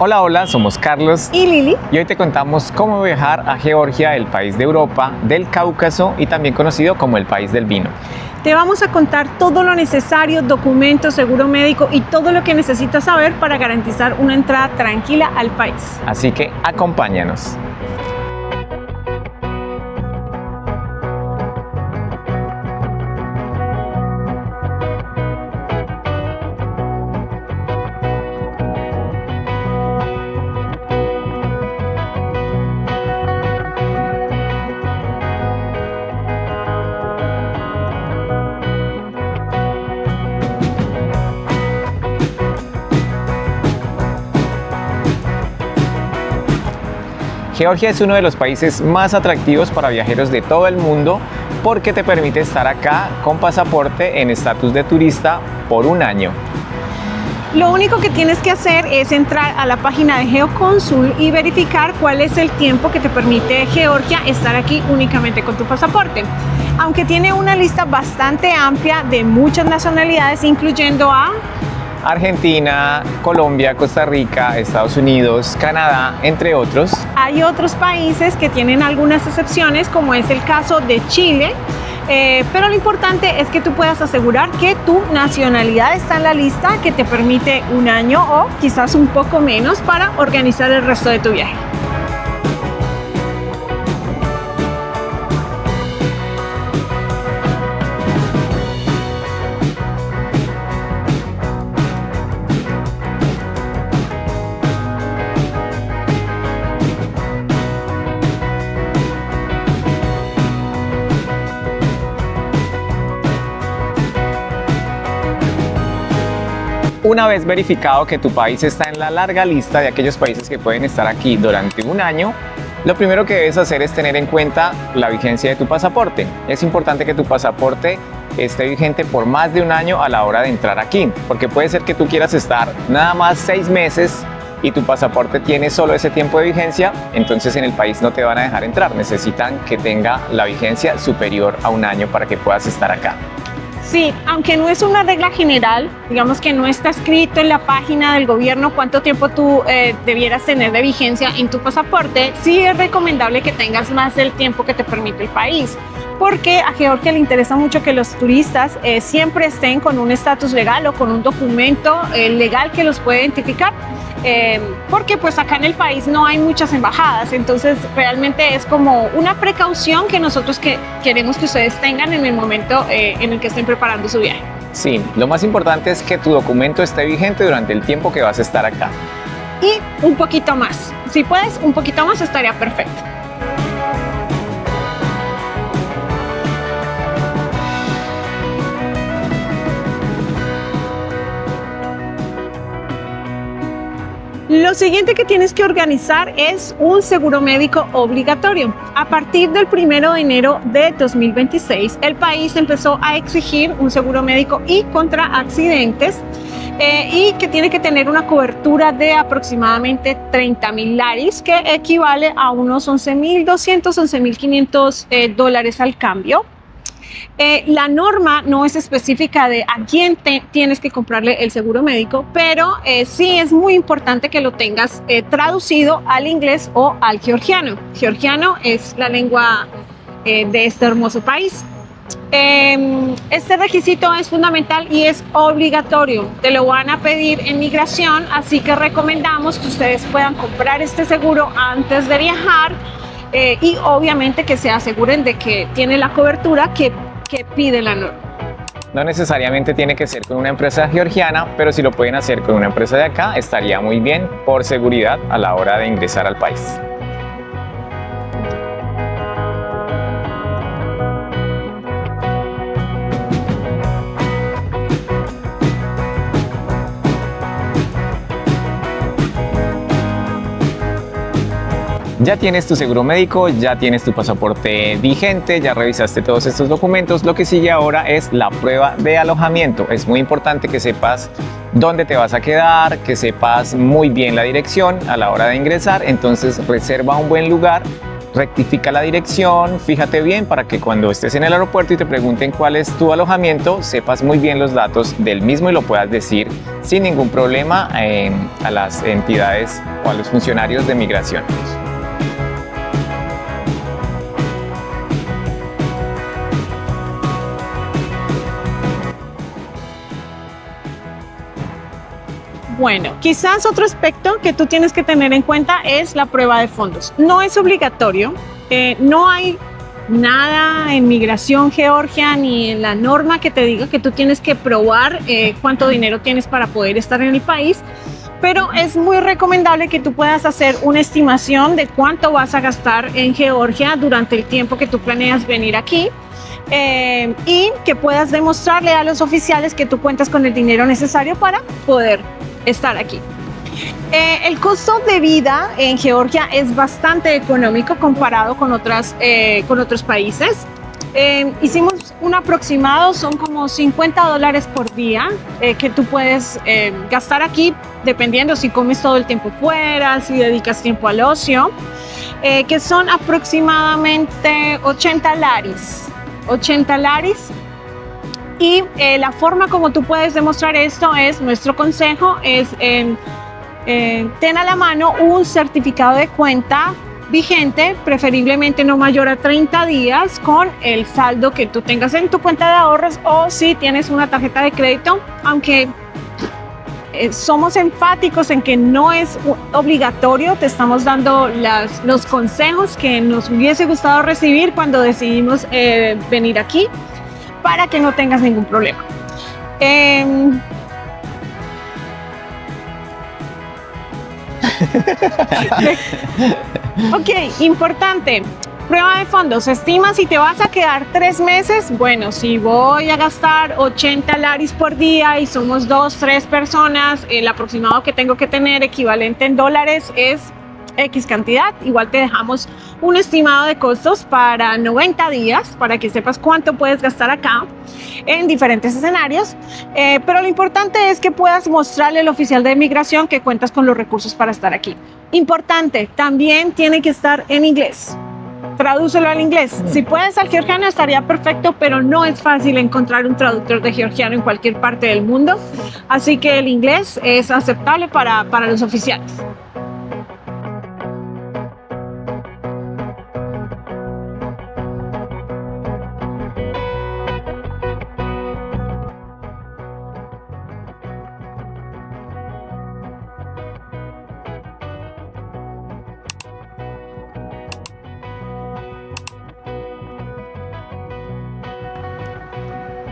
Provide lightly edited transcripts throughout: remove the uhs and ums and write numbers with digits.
Hola, hola, somos Carlos y Lili. y hoy te contamos cómo viajar a Georgia, el país de Europa, del Cáucaso y también conocido como el país del vino. Te vamos a contar todo lo necesario, documentos, seguro médico y todo lo que necesitas saber para garantizar una entrada tranquila al país. Así que acompáñanos. Georgia es uno de los países más atractivos para viajeros de todo el mundo porque te permite estar acá con pasaporte en estatus de turista por un año. Lo único que tienes que hacer es entrar a la página de GeoConsul y verificar cuál es el tiempo que te permite Georgia estar aquí únicamente con tu pasaporte. Aunque tiene una lista bastante amplia de muchas nacionalidades, incluyendo a Argentina, Colombia, Costa Rica, Estados Unidos, Canadá, entre otros. Hay otros países que tienen algunas excepciones, como es el caso de Chile, pero lo importante es que tú puedas asegurar que tu nacionalidad está en la lista, que te permite un año o quizás un poco menos para organizar el resto de tu viaje. Una vez verificado que tu país está en la larga lista de aquellos países que pueden estar aquí durante un año, lo primero que debes hacer es tener en cuenta la vigencia de tu pasaporte. Es importante que tu pasaporte esté vigente por más de un año a la hora de entrar aquí, porque puede ser que tú quieras estar nada más 6 meses y tu pasaporte tiene solo ese tiempo de vigencia, entonces en el país no te van a dejar entrar. Necesitan que tenga la vigencia superior a un año para que puedas estar acá. Sí, aunque no es una regla general, digamos que no está escrito en la página del gobierno cuánto tiempo tú debieras tener de vigencia en tu pasaporte, sí es recomendable que tengas más del tiempo que te permite el país, porque a Georgia le interesa mucho que los turistas siempre estén con un estatus legal o con un documento legal que los pueda identificar. Porque pues acá en el país no hay muchas embajadas, entonces realmente es como una precaución que nosotros queremos que ustedes tengan en el momento en el que estén preparando su viaje. Sí, lo más importante es que tu documento esté vigente durante el tiempo que vas a estar acá. Y un poquito más, si puedes, un poquito más estaría perfecto. Lo siguiente que tienes que organizar es un seguro médico obligatorio. A partir del 1 de enero de 2026, el país empezó a exigir un seguro médico y contra accidentes y que tiene que tener una cobertura de aproximadamente 30.000 laris, que equivale a unos 11.200, 11.500 dólares al cambio. La norma no es específica de a quién tienes que comprarle el seguro médico, pero sí es muy importante que lo tengas traducido al inglés o al georgiano. Georgiano es la lengua de este hermoso país. Este requisito es fundamental y es obligatorio. Te lo van a pedir en migración, así que recomendamos que ustedes puedan comprar este seguro antes de viajar y obviamente que se aseguren de que tiene la cobertura que pide la norma. No necesariamente tiene que ser con una empresa georgiana, pero si lo pueden hacer con una empresa de acá, estaría muy bien por seguridad a la hora de ingresar al país. Ya tienes tu seguro médico, ya tienes tu pasaporte vigente, ya revisaste todos estos documentos. Lo que sigue ahora es la prueba de alojamiento. Es muy importante que sepas dónde te vas a quedar, que sepas muy bien la dirección a la hora de ingresar. Entonces reserva un buen lugar rectifica la dirección, fíjate bien para que cuando estés en el aeropuerto y te pregunten cuál es tu alojamiento, sepas muy bien los datos del mismo y lo puedas decir sin ningún problema a las entidades o a los funcionarios de migración. Bueno, quizás otro aspecto que tú tienes que tener en cuenta es la prueba de fondos. No es obligatorio, no hay nada en Migración Georgia ni en la norma que te diga que tú tienes que probar cuánto dinero tienes para poder estar en el país, pero es muy recomendable que tú puedas hacer una estimación de cuánto vas a gastar en Georgia durante el tiempo que tú planeas venir aquí. Y que puedas demostrarle a los oficiales que tú cuentas con el dinero necesario para poder estar aquí. El costo de vida en Georgia es bastante económico comparado con otros países. Hicimos un aproximado, son como $50 por día que tú puedes gastar aquí, dependiendo si comes todo el tiempo fuera, si dedicas tiempo al ocio, que son aproximadamente 80 laris. 80 laris. Y la forma como tú puedes demostrar esto es, nuestro consejo es ten a la mano un certificado de cuenta vigente, preferiblemente no mayor a 30 días, con el saldo que tú tengas en tu cuenta de ahorros, o si tienes una tarjeta de crédito, aunque somos enfáticos en que no es obligatorio, te estamos dando los consejos que nos hubiese gustado recibir cuando decidimos venir aquí, para que no tengas ningún problema. Ok, importante. Prueba de fondos. Estima si te vas a quedar 3 meses. Bueno, si voy a gastar 80 laris por día y somos 2, 3 personas, el aproximado que tengo que tener equivalente en dólares es X cantidad. Igual te dejamos un estimado de costos para 90 días para que sepas cuánto puedes gastar acá en diferentes escenarios, pero lo importante es que puedas mostrarle al oficial de migración que cuentas con los recursos para estar aquí. Importante, también tiene que estar en inglés. Tradúcelo al inglés. Si puedes al georgiano estaría perfecto, pero no es fácil encontrar un traductor de georgiano en cualquier parte del mundo, así que el inglés es aceptable para los oficiales.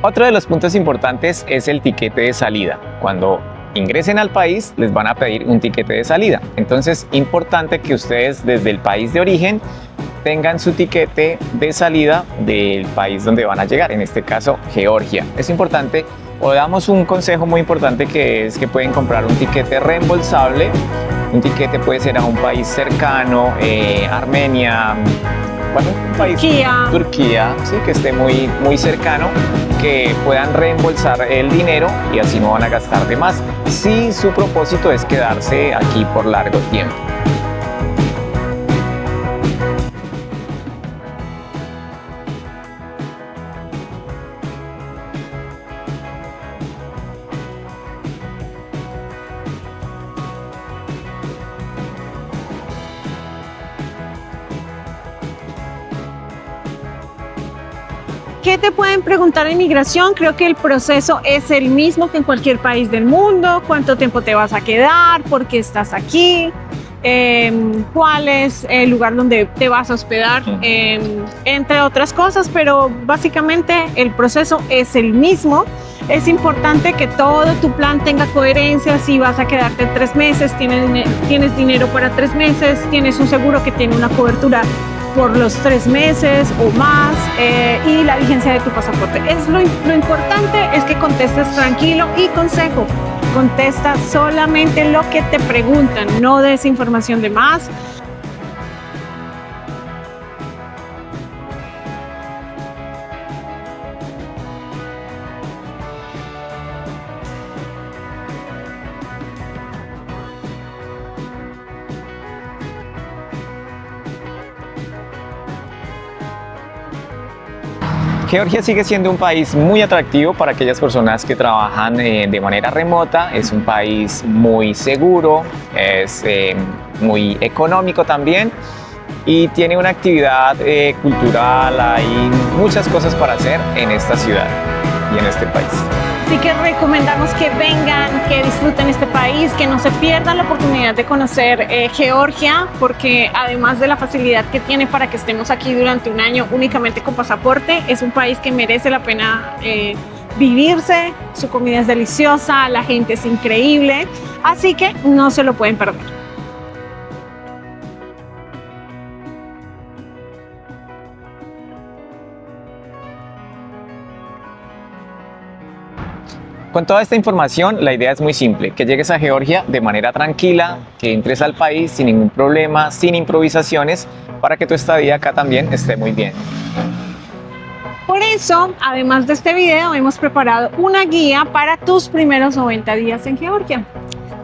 Otro de los puntos importantes es el tiquete de salida. Cuando ingresen al país, les van a pedir un tiquete de salida. Entonces, importante que ustedes desde el país de origen tengan su tiquete de salida del país donde van a llegar, en este caso, Georgia. Es importante, o damos un consejo muy importante, que es que pueden comprar un tiquete reembolsable. Un tiquete puede ser a un país cercano, Armenia, bueno, un país, Turquía, sí, que esté muy cercano, que puedan reembolsar el dinero y así no van a gastar de más, si su propósito es quedarse aquí por largo tiempo. ¿Qué te pueden preguntar en migración? Creo que el proceso es el mismo que en cualquier país del mundo. ¿Cuánto tiempo te vas a quedar? ¿Por qué estás aquí? ¿Cuál es el lugar donde te vas a hospedar? Entre otras cosas, pero básicamente el proceso es el mismo. Es importante que todo tu plan tenga coherencia. Si vas a quedarte 3 meses, tienes dinero para 3 meses, tienes un seguro que tiene una cobertura por los 3 meses o más, y la vigencia de tu pasaporte. Lo importante es que contestes tranquilo, y consejo, contesta solamente lo que te preguntan, no des información de más. Georgia sigue siendo un país muy atractivo para aquellas personas que trabajan de manera remota. Es un país muy seguro, es muy económico también y tiene una actividad cultural. Hay muchas cosas para hacer en esta ciudad y en este país. Así que recomendamos que vengan, que disfruten este país, que no se pierdan la oportunidad de conocer Georgia, porque además de la facilidad que tiene para que estemos aquí durante un año únicamente con pasaporte, es un país que merece la pena vivirse. Su comida es deliciosa, la gente es increíble, así que no se lo pueden perder. Con toda esta información, la idea es muy simple, que llegues a Georgia de manera tranquila, que entres al país sin ningún problema, sin improvisaciones, para que tu estadía acá también esté muy bien. Por eso, además de este video, hemos preparado una guía para tus primeros 90 días en Georgia.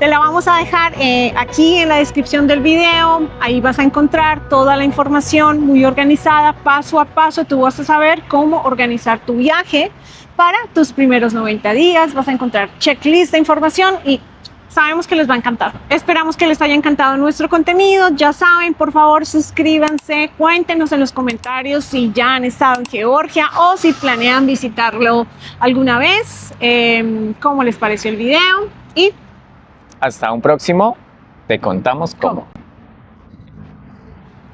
Te la vamos a dejar aquí en la descripción del video. Ahí vas a encontrar toda la información muy organizada, paso a paso. Tú vas a saber cómo organizar tu viaje para tus primeros 90 días. Vas a encontrar checklist de información y sabemos que les va a encantar. Esperamos que les haya encantado nuestro contenido. Ya saben, por favor, suscríbanse, cuéntenos en los comentarios si ya han estado en Georgia o si planean visitarlo alguna vez, cómo les pareció el video y Hasta un próximo, te contamos cómo.